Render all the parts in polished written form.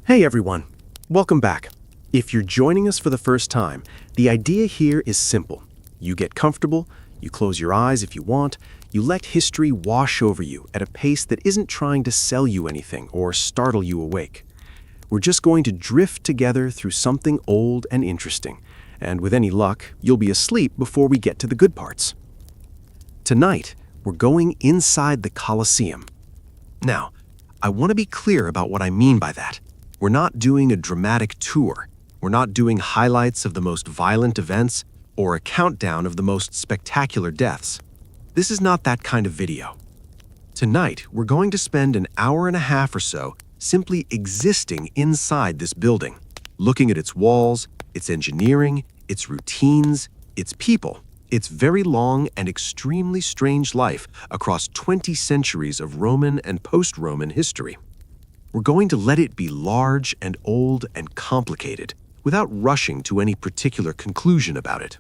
Hey everyone, welcome back. If you're joining us for the first time, the idea here is simple. You get comfortable, you close your eyes if you want, you let history wash over you at a pace that isn't trying to sell you anything or startle you awake. We're just going to drift together through something old and interesting, and with any luck, you'll be asleep before we get to the good parts. Tonight, we're going inside the Colosseum. Now, I want to be clear about what I mean by that. We're not doing a dramatic tour. We're not doing highlights of the most violent events or a countdown of the most spectacular deaths. This is not that kind of video. Tonight, we're going to spend an hour and a half or so simply existing inside this building, looking at its walls, its engineering, its routines, its people, its very long and extremely strange life across 20 centuries of Roman and post-Roman history. We're going to let it be large and old and complicated without rushing to any particular conclusion about it.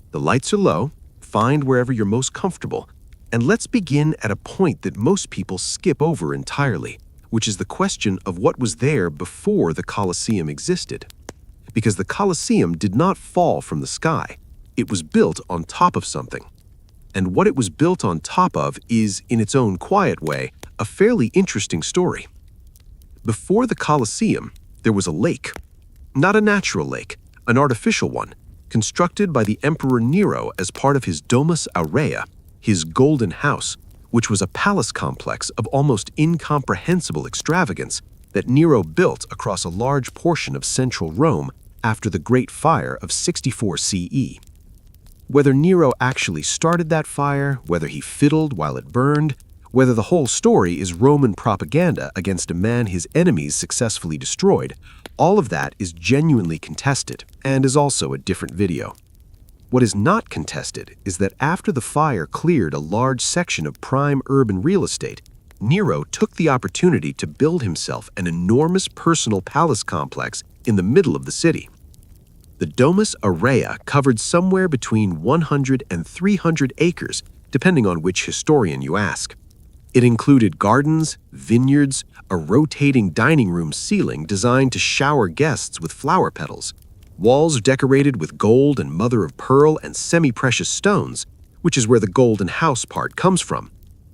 The lights are low, find wherever you're most comfortable, and let's begin at a point that most people skip over entirely, which is the question of what was there before the Colosseum existed. Because the Colosseum did not fall from the sky, it was built on top of something. And what it was built on top of is, in its own quiet way, a fairly interesting story. Before the Colosseum, there was a lake. Not a natural lake, an artificial one, constructed by the Emperor Nero as part of his Domus Aurea, his golden house, which was a palace complex of almost incomprehensible extravagance that Nero built across a large portion of central Rome after the Great Fire of 64 CE. Whether Nero actually started that fire, whether he fiddled while it burned, whether the whole story is Roman propaganda against a man his enemies successfully destroyed, all of that is genuinely contested and is also a different video. What is not contested is that after the fire cleared a large section of prime urban real estate, Nero took the opportunity to build himself an enormous personal palace complex in the middle of the city. The Domus Aurea covered somewhere between 100 and 300 acres, depending on which historian you ask. It included gardens, vineyards, a rotating dining room ceiling designed to shower guests with flower petals, walls decorated with gold and mother-of-pearl and semi-precious stones, which is where the golden house part comes from,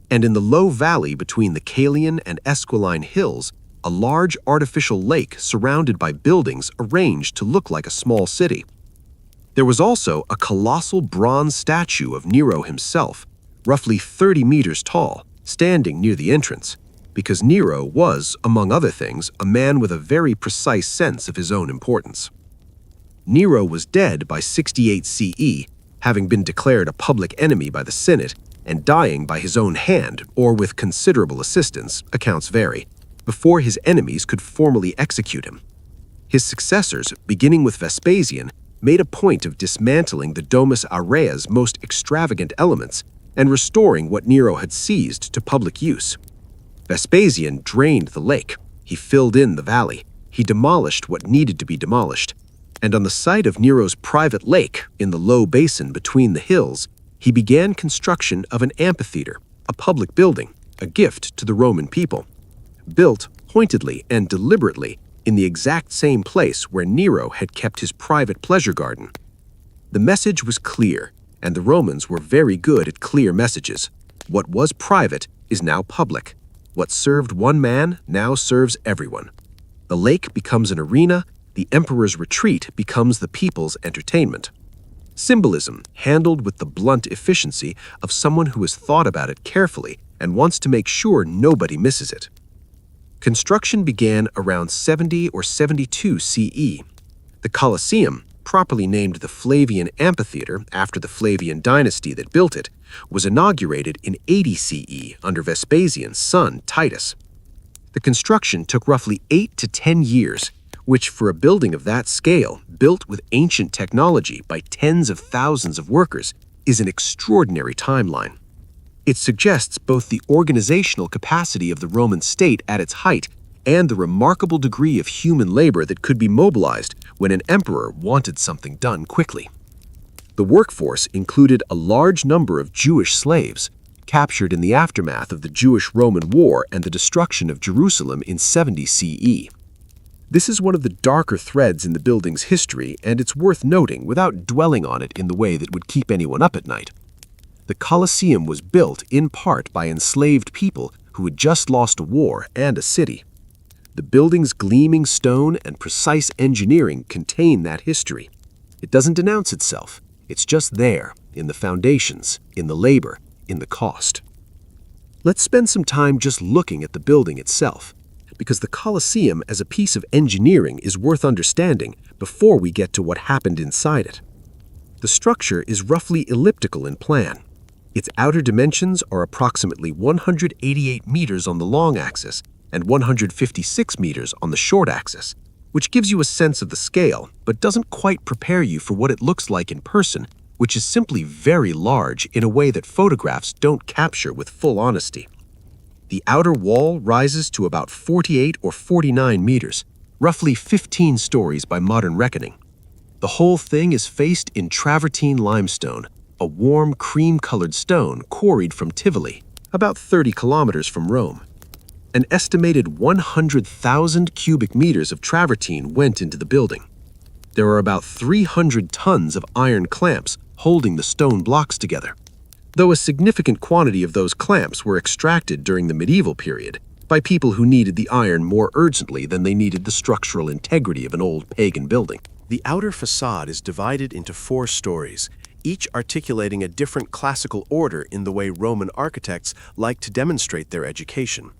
and in the low valley between the Caelian and Esquiline hills, a large artificial lake surrounded by buildings arranged to look like a small city. There was also a colossal bronze statue of Nero himself, roughly 30 meters tall, standing near the entrance, because Nero was, among other things, a man with a very precise sense of his own importance. Nero was dead by 68 CE, having been declared a public enemy by the Senate and dying by his own hand or with considerable assistance, accounts vary, before his enemies could formally execute him. His successors, beginning with Vespasian, made a point of dismantling the Domus Aurea's most extravagant elements and restoring what Nero had seized to public use. Vespasian drained the lake, he filled in the valley, he demolished what needed to be demolished, and on the site of Nero's private lake, in the low basin between the hills, he began construction of an amphitheater, a public building, a gift to the Roman people, built pointedly and deliberately in the exact same place where Nero had kept his private pleasure garden. The message was clear, and the Romans were very good at clear messages. What was private is now public. What served one man now serves everyone. The lake becomes an arena, the emperor's retreat becomes the people's entertainment. Symbolism handled with the blunt efficiency of someone who has thought about it carefully and wants to make sure nobody misses it. Construction began around 70 or 72 CE. The Colosseum, properly named the Flavian Amphitheater after the Flavian dynasty that built it, was inaugurated in 80 CE under Vespasian's son Titus. The construction took roughly 8 to 10 years, which for a building of that scale, built with ancient technology by tens of thousands of workers, is an extraordinary timeline. It suggests both the organizational capacity of the Roman state at its height and the remarkable degree of human labor that could be mobilized when an emperor wanted something done quickly. The workforce included a large number of Jewish slaves, captured in the aftermath of the Jewish-Roman War and the destruction of Jerusalem in 70 CE. This is one of the darker threads in the building's history, and it's worth noting without dwelling on it in the way that would keep anyone up at night. The Colosseum was built in part by enslaved people who had just lost a war and a city. The building's gleaming stone and precise engineering contain that history. It doesn't denounce itself. It's just there, in the foundations, in the labor, in the cost. Let's spend some time just looking at the building itself, because the Colosseum as a piece of engineering is worth understanding before we get to what happened inside it. The structure is roughly elliptical in plan. Its outer dimensions are approximately 188 meters on the long axis and 156 meters on the short axis, which gives you a sense of the scale, but doesn't quite prepare you for what it looks like in person, which is simply very large in a way that photographs don't capture with full honesty. The outer wall rises to about 48 or 49 meters, roughly 15 stories by modern reckoning. The whole thing is faced in travertine limestone, a warm cream-colored stone quarried from Tivoli, about 30 kilometers from Rome. An estimated 100,000 cubic meters of travertine went into the building. There are about 300 tons of iron clamps holding the stone blocks together, though a significant quantity of those clamps were extracted during the medieval period by people who needed the iron more urgently than they needed the structural integrity of an old pagan building. The outer facade is divided into 4 stories, each articulating a different classical order in the way Roman architects like to demonstrate their education.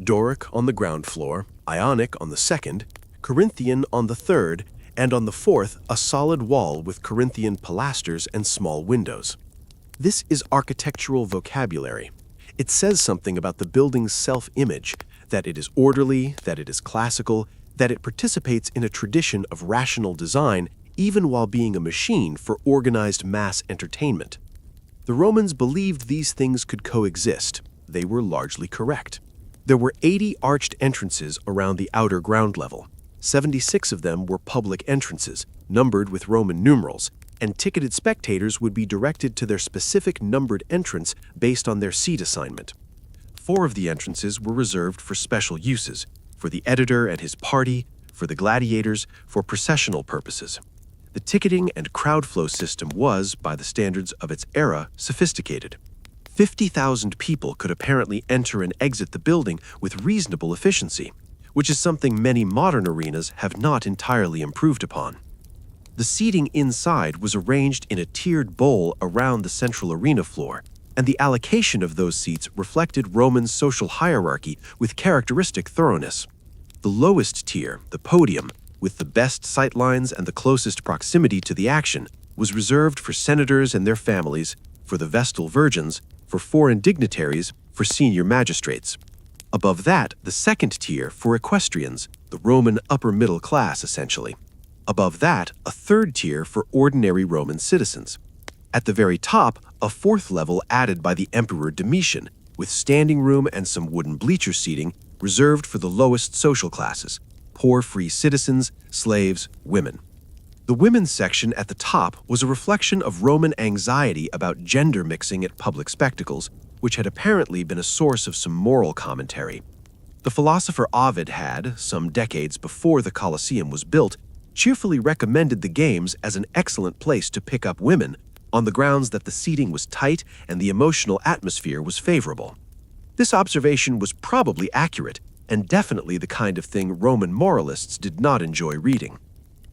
Doric on the ground floor, Ionic on the second, Corinthian on the third, and on the fourth, a solid wall with Corinthian pilasters and small windows. This is architectural vocabulary. It says something about the building's self-image, that it is orderly, that it is classical, that it participates in a tradition of rational design, even while being a machine for organized mass entertainment. The Romans believed these things could coexist. They were largely correct. There were 80 arched entrances around the outer ground level. 76 of them were public entrances, numbered with Roman numerals, and ticketed spectators would be directed to their specific numbered entrance based on their seat assignment. 4 of the entrances were reserved for special uses, for the editor and his party, for the gladiators, for processional purposes. The ticketing and crowd flow system was, by the standards of its era, sophisticated. 50,000 people could apparently enter and exit the building with reasonable efficiency, which is something many modern arenas have not entirely improved upon. The seating inside was arranged in a tiered bowl around the central arena floor, and the allocation of those seats reflected Roman social hierarchy with characteristic thoroughness. The lowest tier, the podium, with the best sightlines and the closest proximity to the action, was reserved for senators and their families, for the Vestal Virgins, for foreign dignitaries, for senior magistrates. Above that, the second tier for equestrians, the Roman upper middle class essentially. Above that, a third tier for ordinary Roman citizens. At the very top, a 4th level added by the Emperor Domitian, with standing room and some wooden bleacher seating reserved for the lowest social classes, poor free citizens, slaves, women. The women's section at the top was a reflection of Roman anxiety about gender mixing at public spectacles, which had apparently been a source of some moral commentary. The philosopher Ovid had, some decades before the Colosseum was built, cheerfully recommended the games as an excellent place to pick up women, on the grounds that the seating was tight and the emotional atmosphere was favorable. This observation was probably accurate, and definitely the kind of thing Roman moralists did not enjoy reading.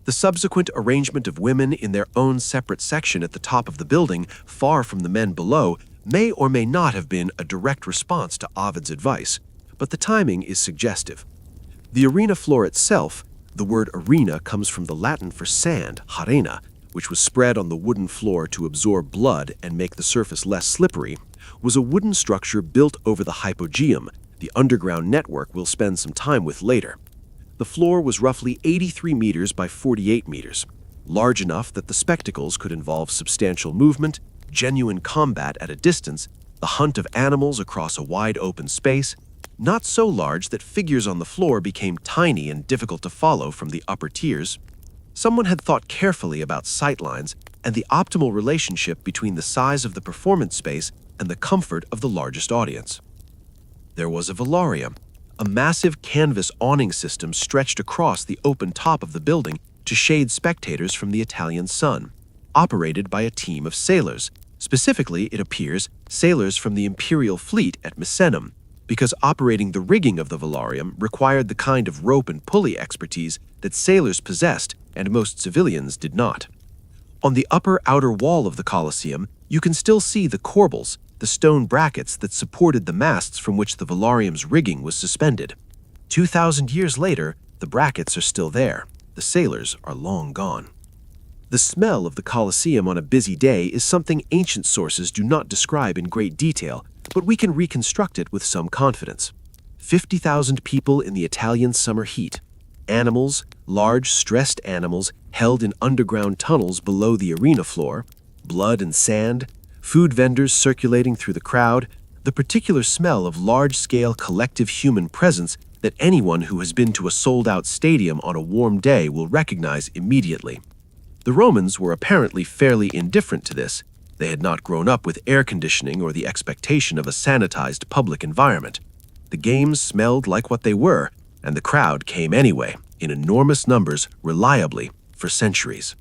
The subsequent arrangement of women in their own separate section at the top of the building, far from the men below, may or may not have been a direct response to Ovid's advice, but the timing is suggestive. The arena floor itself, the word arena comes from the Latin for sand, harena, which was spread on the wooden floor to absorb blood and make the surface less slippery, was a wooden structure built over the hypogeum, the underground network we'll spend some time with later. The floor was roughly 83 meters by 48 meters, large enough that the spectacles could involve substantial movement, genuine combat at a distance, the hunt of animals across a wide open space, not so large that figures on the floor became tiny and difficult to follow from the upper tiers. Someone had thought carefully about sightlines and the optimal relationship between the size of the performance space and the comfort of the largest audience. There was a velarium, A massive canvas awning system stretched across the open top of the building to shade spectators from the Italian sun, operated by a team of sailors. Specifically, it appears, sailors from the imperial fleet at Misenum, because operating the rigging of the velarium required the kind of rope and pulley expertise that sailors possessed and most civilians did not. On the upper outer wall of the Colosseum, you can still see the corbels, the stone brackets that supported the masts from which the velarium's rigging was suspended. 2,000 years later, the brackets are still there. The sailors are long gone. The smell of the Colosseum on a busy day is something ancient sources do not describe in great detail, but we can reconstruct it with some confidence. 50,000 people in the Italian summer heat. Animals, large stressed animals held in underground tunnels below the arena floor, blood and sand, food vendors circulating through the crowd, the particular smell of large-scale collective human presence that anyone who has been to a sold-out stadium on a warm day will recognize immediately. The Romans were apparently fairly indifferent to this. They had not grown up with air conditioning or the expectation of a sanitized public environment. The games smelled like what they were, and the crowd came anyway, in enormous numbers, reliably, for centuries.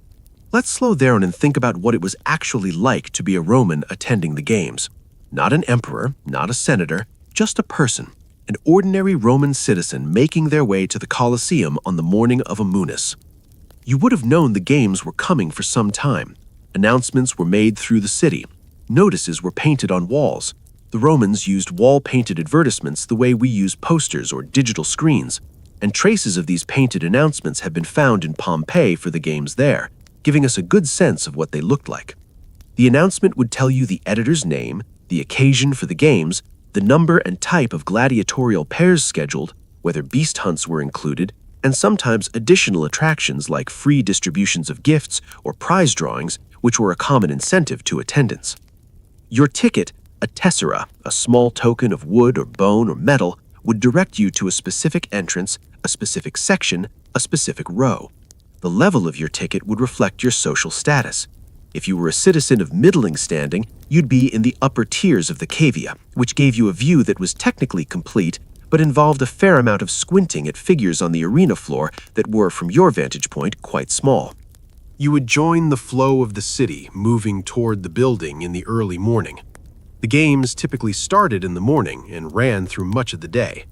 Let's slow down and think about what it was actually like to be a Roman attending the games. Not an emperor, not a senator, just a person, an ordinary Roman citizen making their way to the Colosseum on the morning of a Munus. You would have known the games were coming for some time. Announcements were made through the city. Notices were painted on walls. The Romans used wall-painted advertisements the way we use posters or digital screens, and traces of these painted announcements have been found in Pompeii for the games there, giving us a good sense of what they looked like. The announcement would tell you the editor's name, the occasion for the games, the number and type of gladiatorial pairs scheduled, whether beast hunts were included, and sometimes additional attractions like free distributions of gifts or prize drawings, which were a common incentive to attendance. Your ticket, a tessera, a small token of wood or bone or metal, would direct you to a specific entrance, a specific section, a specific row. The level of your ticket would reflect your social status. If you were a citizen of middling standing, you'd be in the upper tiers of the cavea, which gave you a view that was technically complete, but involved a fair amount of squinting at figures on the arena floor that were, from your vantage point, quite small. You would join the flow of the city, moving toward the building in the early morning. The games typically started in the morning and ran through much of the day.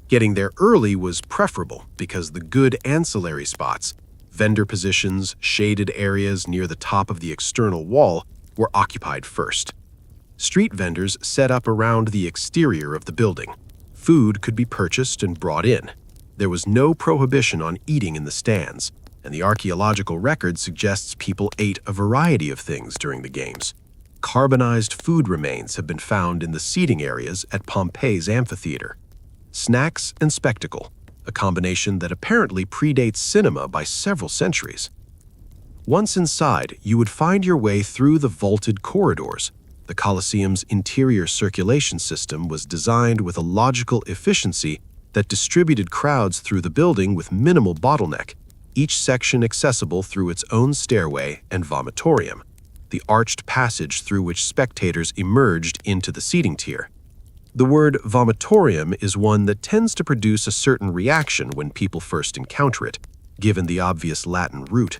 Getting there early was preferable because the good ancillary spots, vendor positions, shaded areas near the top of the external wall, were occupied first. Street vendors set up around the exterior of the building. Food could be purchased and brought in. There was no prohibition on eating in the stands, and the archaeological record suggests people ate a variety of things during the games. Carbonized food remains have been found in the seating areas at Pompeii's amphitheater. Snacks and spectacle, a combination that apparently predates cinema by several centuries. Once inside, you would find your way through the vaulted corridors. The Colosseum's interior circulation system was designed with a logical efficiency that distributed crowds through the building with minimal bottleneck, each section accessible through its own stairway and vomitorium, the arched passage through which spectators emerged into the seating tier. The word vomitorium is one that tends to produce a certain reaction when people first encounter it, given the obvious Latin root.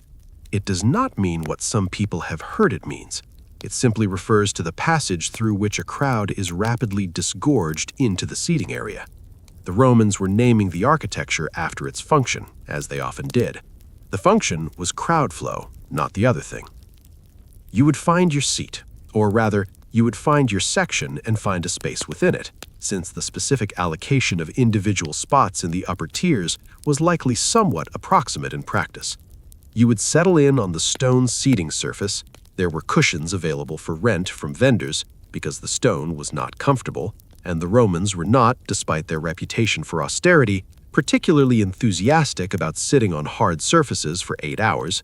It does not mean what some people have heard it means. It simply refers to the passage through which a crowd is rapidly disgorged into the seating area. The Romans were naming the architecture after its function, as they often did. The function was crowd flow, not the other thing. You would find your seat, or rather, you would find your section and find a space within it, since the specific allocation of individual spots in the upper tiers was likely somewhat approximate in practice. You would settle in on the stone seating surface. There were cushions available for rent from vendors because the stone was not comfortable, and the Romans were not, despite their reputation for austerity, particularly enthusiastic about sitting on hard surfaces for 8 hours,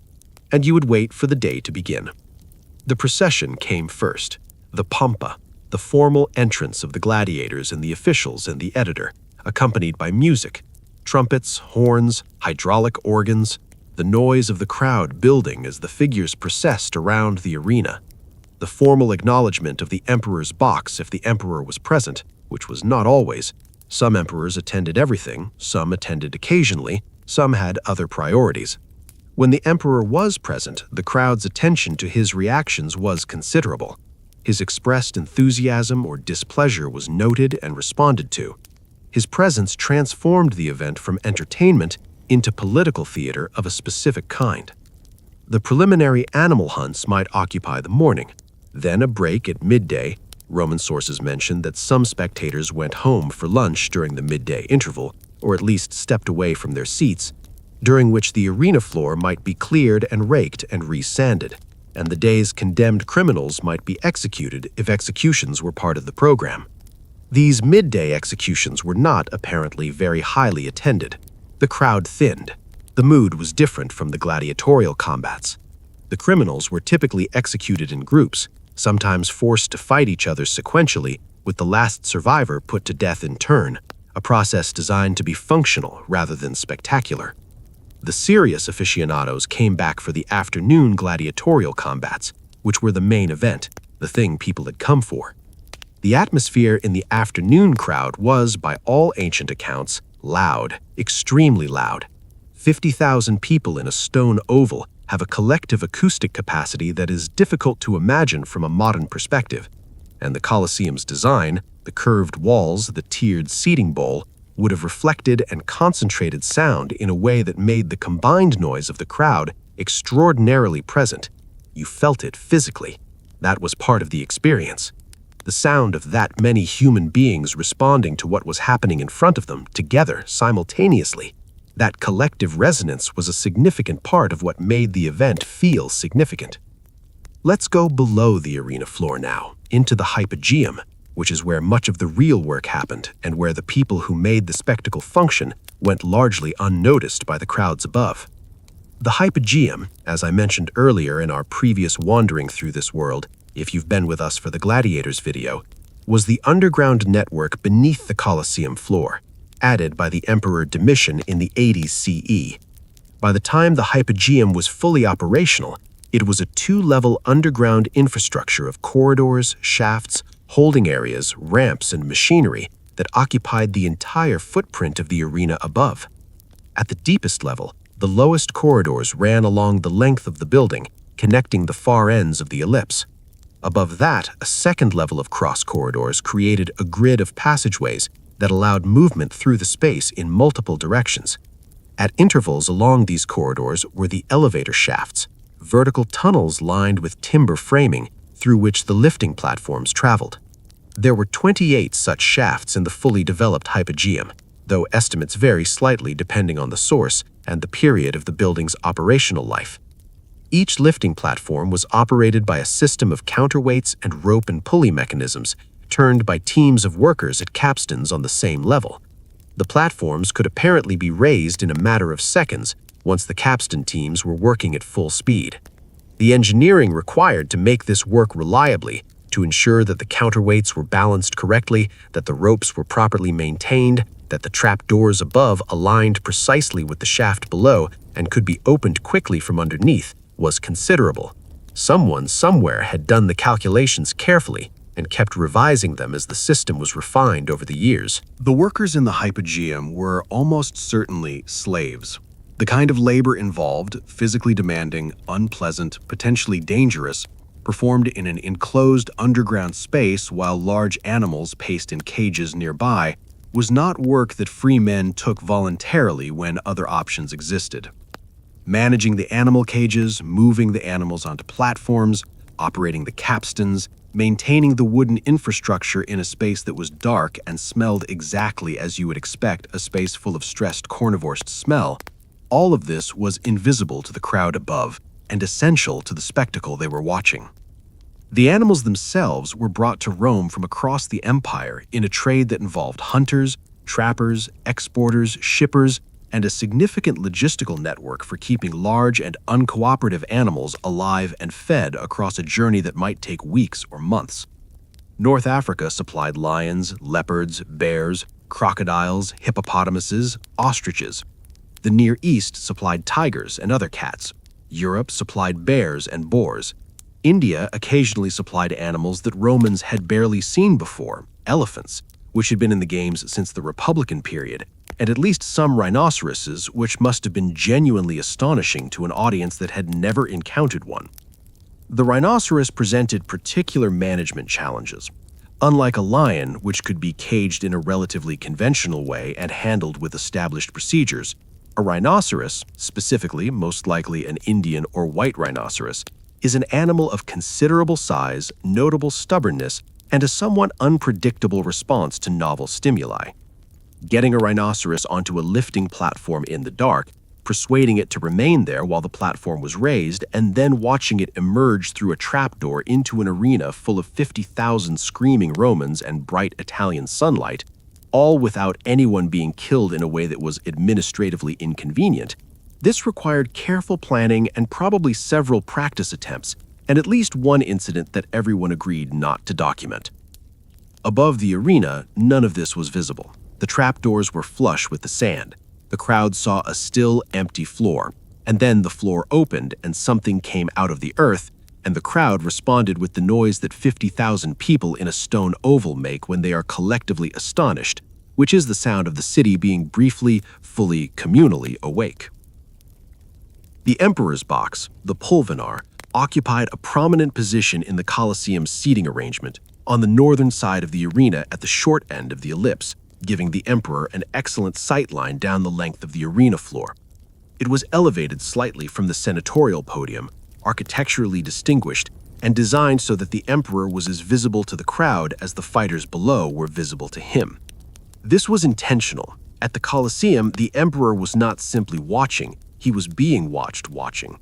and you would wait for the day to begin. The procession came first, the pompa, the formal entrance of the gladiators and the officials and the editor, accompanied by music, trumpets, horns, hydraulic organs, the noise of the crowd building as the figures processed around the arena, the formal acknowledgement of the emperor's box if the emperor was present, which was not always, Some emperors attended everything, some attended occasionally, some had other priorities. When the emperor was present, the crowd's attention to his reactions was considerable. His expressed enthusiasm or displeasure was noted and responded to. His presence transformed the event from entertainment into political theater of a specific kind. The preliminary animal hunts might occupy the morning, then a break at midday. Roman sources mention that some spectators went home for lunch during the midday interval, or at least stepped away from their seats, during which the arena floor might be cleared and raked and re-sanded, and the day's condemned criminals might be executed if executions were part of the program. These midday executions were not apparently very highly attended. The crowd thinned. The mood was different from the gladiatorial combats. The criminals were typically executed in groups, sometimes forced to fight each other sequentially, with the last survivor put to death in turn, a process designed to be functional rather than spectacular. The serious aficionados came back for the afternoon gladiatorial combats, which were the main event, the thing people had come for. The atmosphere in the afternoon crowd was, by all ancient accounts, loud, extremely loud. 50,000 people in a stone oval have a collective acoustic capacity that is difficult to imagine from a modern perspective, and the Colosseum's design, the curved walls, the tiered seating bowl, would have reflected and concentrated sound in a way that made the combined noise of the crowd extraordinarily present. You felt it physically. That was part of the experience. The sound of that many human beings responding to what was happening in front of them, together, simultaneously. That collective resonance was a significant part of what made the event feel significant. Let's go below the arena floor now, into the hypogeum, which is where much of the real work happened and where the people who made the spectacle function went largely unnoticed by the crowds above. The hypogeum, as I mentioned earlier in our previous wandering through this world, if you've been with us for the gladiators video, was the underground network beneath the Colosseum floor, added by the Emperor Domitian in the 80s CE. By the time the hypogeum was fully operational, it was a two-level underground infrastructure of corridors, shafts, holding areas, ramps, and machinery that occupied the entire footprint of the arena above. At the deepest level, the lowest corridors ran along the length of the building, connecting the far ends of the ellipse. Above that, a second level of cross corridors created a grid of passageways that allowed movement through the space in multiple directions. At intervals along these corridors were the elevator shafts, vertical tunnels lined with timber framing through which the lifting platforms traveled. There were 28 such shafts in the fully developed hypogeum, though estimates vary slightly depending on the source and the period of the building's operational life. Each lifting platform was operated by a system of counterweights and rope and pulley mechanisms turned by teams of workers at capstans on the same level. The platforms could apparently be raised in a matter of seconds once the capstan teams were working at full speed. The engineering required to make this work reliably, to ensure that the counterweights were balanced correctly, that the ropes were properly maintained, that the trap doors above aligned precisely with the shaft below and could be opened quickly from underneath, was considerable. Someone somewhere had done the calculations carefully and kept revising them as the system was refined over the years. The workers in the hypogeum were almost certainly slaves. The kind of labor involved, physically demanding, unpleasant, potentially dangerous, performed in an enclosed underground space while large animals paced in cages nearby, was not work that free men took voluntarily when other options existed. Managing the animal cages, moving the animals onto platforms, operating the capstans, maintaining the wooden infrastructure in a space that was dark and smelled exactly as you would expect a space full of stressed carnivores to smell, all of this was invisible to the crowd above and essential to the spectacle they were watching. The animals themselves were brought to Rome from across the empire in a trade that involved hunters, trappers, exporters, shippers, and a significant logistical network for keeping large and uncooperative animals alive and fed across a journey that might take weeks or months. North Africa supplied lions, leopards, bears, crocodiles, hippopotamuses, ostriches. The Near East supplied tigers and other cats. Europe supplied bears and boars. India occasionally supplied animals that Romans had barely seen before, elephants, which had been in the games since the Republican period, and at least some rhinoceroses, which must have been genuinely astonishing to an audience that had never encountered one. The rhinoceros presented particular management challenges. Unlike a lion, which could be caged in a relatively conventional way and handled with established procedures, a rhinoceros, specifically most likely an Indian or white rhinoceros, is an animal of considerable size, notable stubbornness, and a somewhat unpredictable response to novel stimuli. Getting a rhinoceros onto a lifting platform in the dark, persuading it to remain there while the platform was raised, and then watching it emerge through a trapdoor into an arena full of 50,000 screaming Romans and bright Italian sunlight, all without anyone being killed in a way that was administratively inconvenient, this required careful planning and probably several practice attempts, and at least one incident that everyone agreed not to document. Above the arena, none of this was visible. The trapdoors were flush with the sand. The crowd saw a still, empty floor, and then the floor opened and something came out of the earth, and the crowd responded with the noise that 50,000 people in a stone oval make when they are collectively astonished, which is the sound of the city being briefly, fully, communally awake. The Emperor's Box, the pulvinar, occupied a prominent position in the Colosseum's seating arrangement, on the northern side of the arena at the short end of the ellipse, giving the Emperor an excellent sightline down the length of the arena floor. It was elevated slightly from the senatorial podium, architecturally distinguished, and designed so that the Emperor was as visible to the crowd as the fighters below were visible to him. This was intentional. At the Colosseum, the Emperor was not simply watching, he was being watching.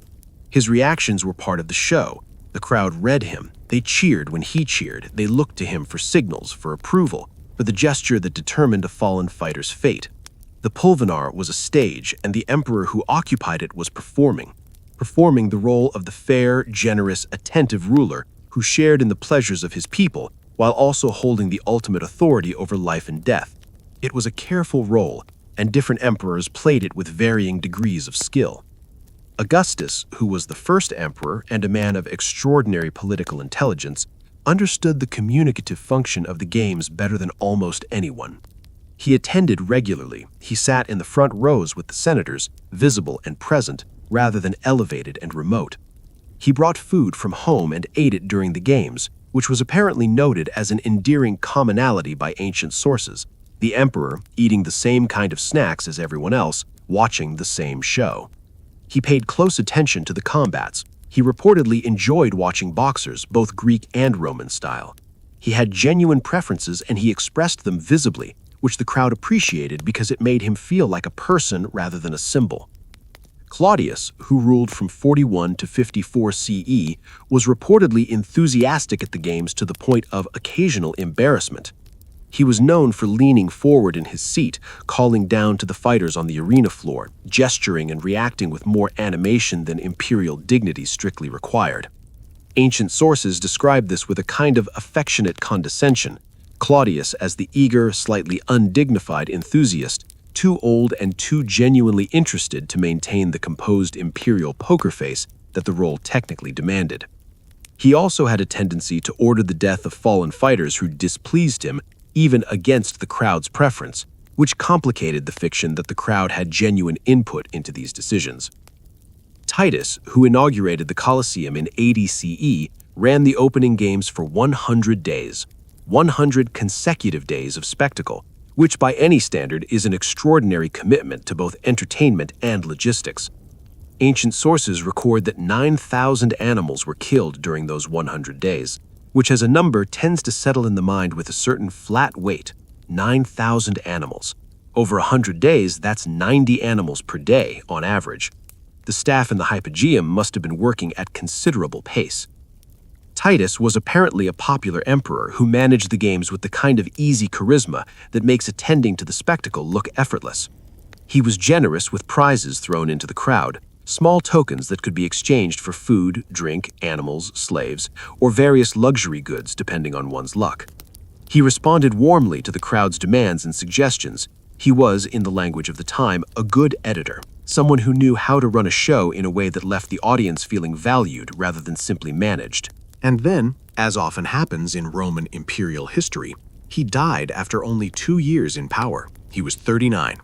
His reactions were part of the show. The crowd read him. They cheered when he cheered. They looked to him for signals, for approval, for the gesture that determined a fallen fighter's fate. The pulvinar was a stage, and the Emperor who occupied it was performing the role of the fair, generous, attentive ruler who shared in the pleasures of his people while also holding the ultimate authority over life and death. It was a careful role, and different emperors played it with varying degrees of skill. Augustus, who was the first emperor and a man of extraordinary political intelligence, understood the communicative function of the games better than almost anyone. He attended regularly. He sat in the front rows with the senators, visible and present, rather than elevated and remote. He brought food from home and ate it during the games, which was apparently noted as an endearing commonality by ancient sources, the emperor eating the same kind of snacks as everyone else, watching the same show. He paid close attention to the combats. He reportedly enjoyed watching boxers, both Greek and Roman style. He had genuine preferences and he expressed them visibly, which the crowd appreciated because it made him feel like a person rather than a symbol. Claudius, who ruled from 41 to 54 CE, was reportedly enthusiastic at the games to the point of occasional embarrassment. He was known for leaning forward in his seat, calling down to the fighters on the arena floor, gesturing and reacting with more animation than imperial dignity strictly required. Ancient sources describe this with a kind of affectionate condescension, Claudius as the eager, slightly undignified enthusiast, too old and too genuinely interested to maintain the composed imperial poker face that the role technically demanded. He also had a tendency to order the death of fallen fighters who displeased him, even against the crowd's preference, which complicated the fiction that the crowd had genuine input into these decisions. Titus, who inaugurated the Colosseum in 80 CE, ran the opening games for 100 days, 100 consecutive days of spectacle, which by any standard is an extraordinary commitment to both entertainment and logistics. Ancient sources record that 9,000 animals were killed during those 100 days, which as a number tends to settle in the mind with a certain flat weight, 9,000 animals. Over 100 days, that's 90 animals per day on average. The staff in the Hypogeum must have been working at considerable pace. Titus was apparently a popular emperor who managed the games with the kind of easy charisma that makes attending to the spectacle look effortless. He was generous with prizes thrown into the crowd, small tokens that could be exchanged for food, drink, animals, slaves, or various luxury goods depending on one's luck. He responded warmly to the crowd's demands and suggestions. He was, in the language of the time, a good editor, someone who knew how to run a show in a way that left the audience feeling valued rather than simply managed. And then, as often happens in Roman imperial history, He died after only 2 years in power. He was 39.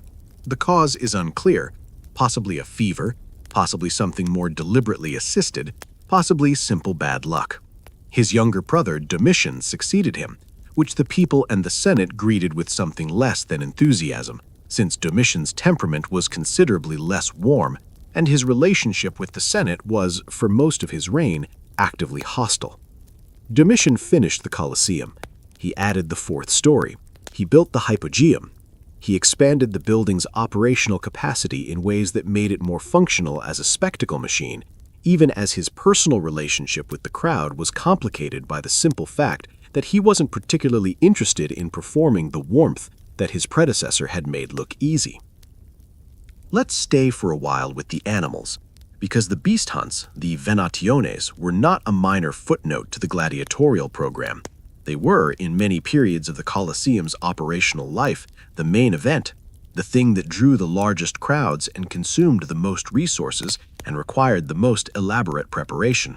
The cause is unclear, possibly a fever, possibly something more deliberately assisted, possibly simple bad luck. His younger brother, Domitian, succeeded him, which the people and the Senate greeted with something less than enthusiasm, since Domitian's temperament was considerably less warm, and his relationship with the Senate was, for most of his reign, actively hostile. Domitian finished the Colosseum. He added the 4th story. He built the hypogeum. He expanded the building's operational capacity in ways that made it more functional as a spectacle machine, even as his personal relationship with the crowd was complicated by the simple fact that he wasn't particularly interested in performing the warmth that his predecessor had made look easy. Let's stay for a while with the animals, because the beast hunts, the venationes, were not a minor footnote to the gladiatorial program. They were, in many periods of the Colosseum's operational life, the main event, the thing that drew the largest crowds and consumed the most resources and required the most elaborate preparation.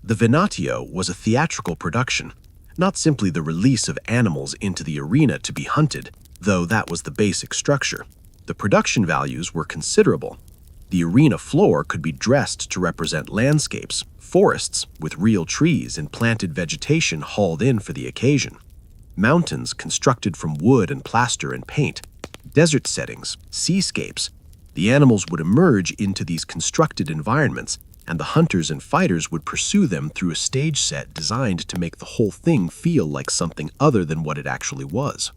The venatio was a theatrical production, not simply the release of animals into the arena to be hunted, though that was the basic structure. The production values were considerable. The arena floor could be dressed to represent landscapes, forests with real trees and planted vegetation hauled in for the occasion, mountains constructed from wood and plaster and paint, desert settings, seascapes. The animals would emerge into these constructed environments, and the hunters and fighters would pursue them through a stage set designed to make the whole thing feel like something other than what it actually was.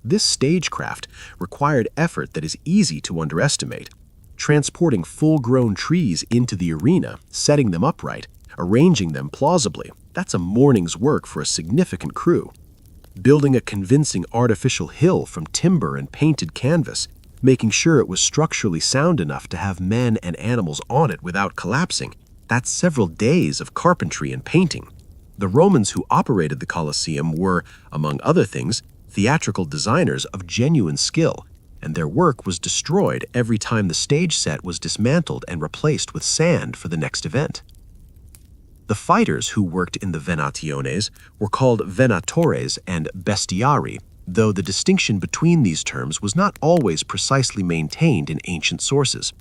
This stagecraft required effort that is easy to underestimate. Transporting full-grown trees into the arena, setting them upright, arranging them plausibly, that's a morning's work for a significant crew. Building a convincing artificial hill from timber and painted canvas, making sure it was structurally sound enough to have men and animals on it without collapsing, that's several days of carpentry and painting. The Romans who operated the Colosseum were, among other things, theatrical designers of genuine skill, and their work was destroyed every time the stage set was dismantled and replaced with sand for the next event. The fighters who worked in the venationes were called venatores and bestiari, though the distinction between these terms was not always precisely maintained in ancient sources.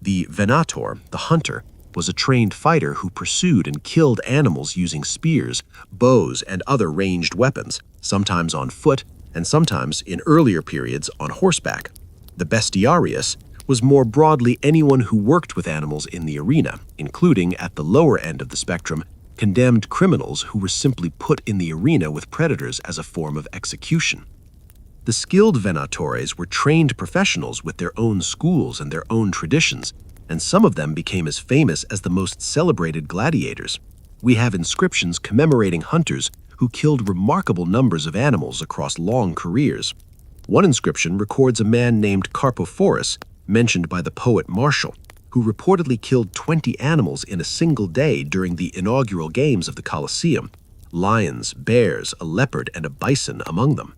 The venator, the hunter, was a trained fighter who pursued and killed animals using spears, bows, and other ranged weapons, sometimes on foot, and sometimes, in earlier periods, on horseback. The bestiarius was more broadly anyone who worked with animals in the arena, including, at the lower end of the spectrum, condemned criminals who were simply put in the arena with predators as a form of execution. The skilled venatores were trained professionals with their own schools and their own traditions, and some of them became as famous as the most celebrated gladiators. We have inscriptions commemorating hunters who killed remarkable numbers of animals across long careers. One inscription records a man named Carpophorus, mentioned by the poet Martial, who reportedly killed 20 animals in a single day during the inaugural games of the Colosseum, lions, bears, a leopard, and a bison among them.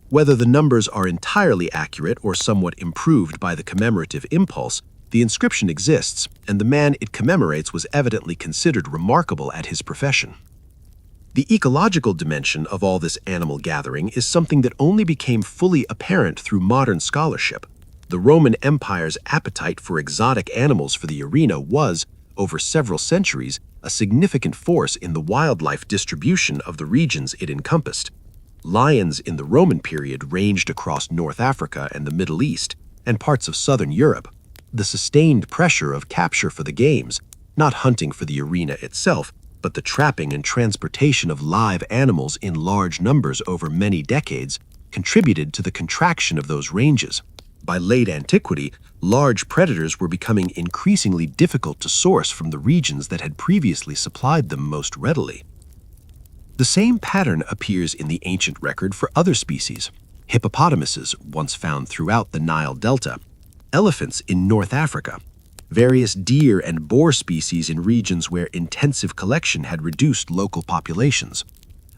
Whether the numbers are entirely accurate or somewhat improved by the commemorative impulse, the inscription exists, and the man it commemorates was evidently considered remarkable at his profession. The ecological dimension of all this animal gathering is something that only became fully apparent through modern scholarship. The Roman Empire's appetite for exotic animals for the arena was, over several centuries, a significant force in the wildlife distribution of the regions it encompassed. Lions in the Roman period ranged across North Africa and the Middle East and parts of southern Europe. The sustained pressure of capture for the games, not hunting for the arena itself, but the trapping and transportation of live animals in large numbers over many decades, contributed to the contraction of those ranges. By late antiquity, large predators were becoming increasingly difficult to source from the regions that had previously supplied them most readily. The same pattern appears in the ancient record for other species. Hippopotamuses, once found throughout the Nile Delta, elephants in North Africa, various deer and boar species in regions where intensive collection had reduced local populations.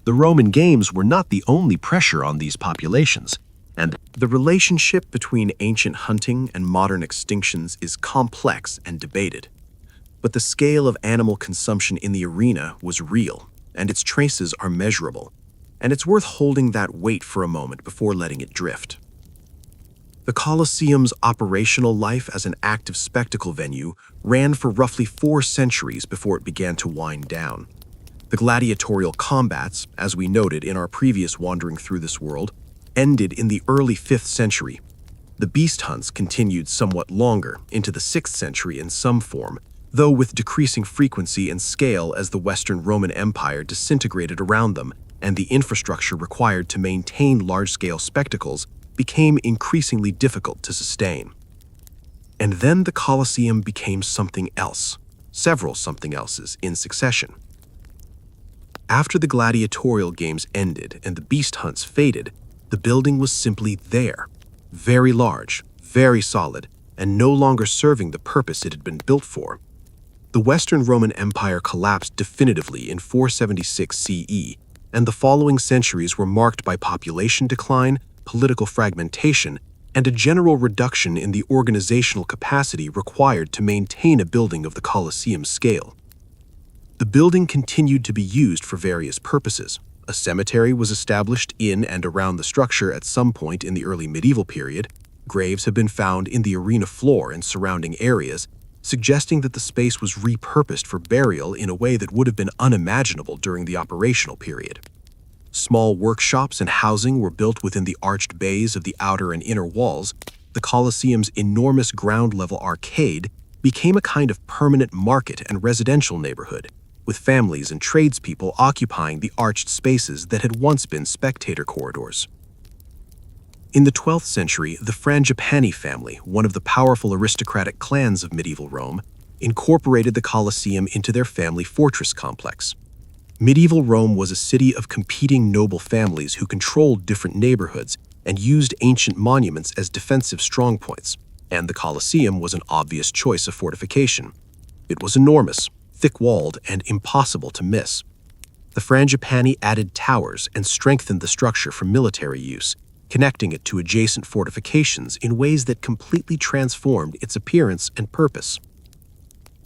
The Roman games were not the only pressure on these populations, and the relationship between ancient hunting and modern extinctions is complex and debated. But the scale of animal consumption in the arena was real, and its traces are measurable. and it's worth holding that weight for a moment before letting it drift. The Colosseum's operational life as an active spectacle venue ran for roughly 4 centuries before it began to wind down. The gladiatorial combats, as we noted in our previous wandering through this world, ended in the early 5th century. The beast hunts continued somewhat longer, into the 6th century in some form, though with decreasing frequency and scale as the Western Roman Empire disintegrated around them and the infrastructure required to maintain large-scale spectacles became increasingly difficult to sustain. And then the Colosseum became something else, several something elses in succession. After the gladiatorial games ended and the beast hunts faded, the building was simply there, very large, very solid, and no longer serving the purpose it had been built for. The Western Roman Empire collapsed definitively in 476 CE, and the following centuries were marked by population decline, political fragmentation, and a general reduction in the organizational capacity required to maintain a building of the Colosseum scale. The building continued to be used for various purposes. A cemetery was established in and around the structure at some point in the early medieval period. Graves have been found in the arena floor and surrounding areas, suggesting that the space was repurposed for burial in a way that would have been unimaginable during the operational period. Small workshops and housing were built within the arched bays of the outer and inner walls. The Colosseum's enormous ground-level arcade became a kind of permanent market and residential neighborhood, with families and tradespeople occupying the arched spaces that had once been spectator corridors. In the 12th century, the Frangipani family, one of the powerful aristocratic clans of medieval Rome, incorporated the Colosseum into their family fortress complex. Medieval Rome was a city of competing noble families who controlled different neighborhoods and used ancient monuments as defensive strongpoints, and the Colosseum was an obvious choice of fortification. It was enormous, thick-walled, and impossible to miss. The Frangipani added towers and strengthened the structure for military use, connecting it to adjacent fortifications in ways that completely transformed its appearance and purpose.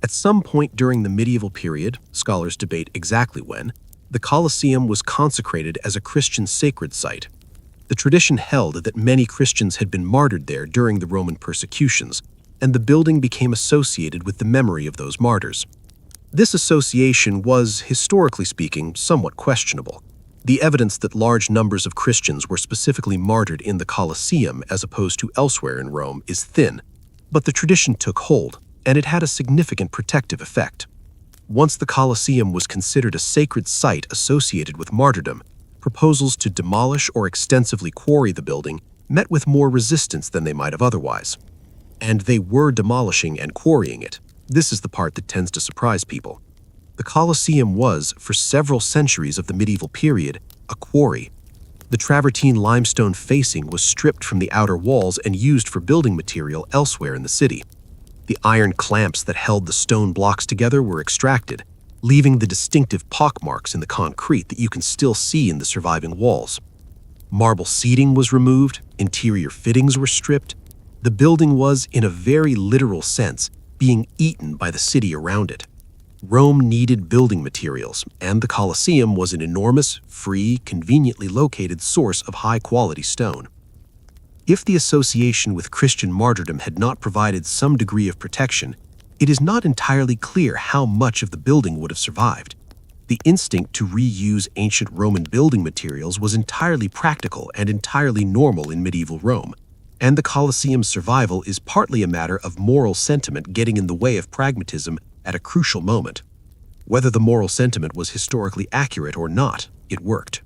At some point during the medieval period, scholars debate exactly when, the Colosseum was consecrated as a Christian sacred site. The tradition held that many Christians had been martyred there during the Roman persecutions, and the building became associated with the memory of those martyrs. This association was, historically speaking, somewhat questionable. The evidence that large numbers of Christians were specifically martyred in the Colosseum as opposed to elsewhere in Rome is thin, but the tradition took hold, and it had a significant protective effect. Once the Colosseum was considered a sacred site associated with martyrdom, proposals to demolish or extensively quarry the building met with more resistance than they might have otherwise. And they were demolishing and quarrying it. This is the part that tends to surprise people. The Colosseum was, for several centuries of the medieval period, a quarry. The travertine limestone facing was stripped from the outer walls and used for building material elsewhere in the city. The iron clamps that held the stone blocks together were extracted, leaving the distinctive pockmarks in the concrete that you can still see in the surviving walls. Marble seating was removed, interior fittings were stripped. The building was, in a very literal sense, being eaten by the city around it. Rome needed building materials, and the Colosseum was an enormous, free, conveniently located source of high-quality stone. If the association with Christian martyrdom had not provided some degree of protection, it is not entirely clear how much of the building would have survived. The instinct to reuse ancient Roman building materials was entirely practical and entirely normal in medieval Rome, and the Colosseum's survival is partly a matter of moral sentiment getting in the way of pragmatism at a crucial moment. Whether the moral sentiment was historically accurate or not, it worked.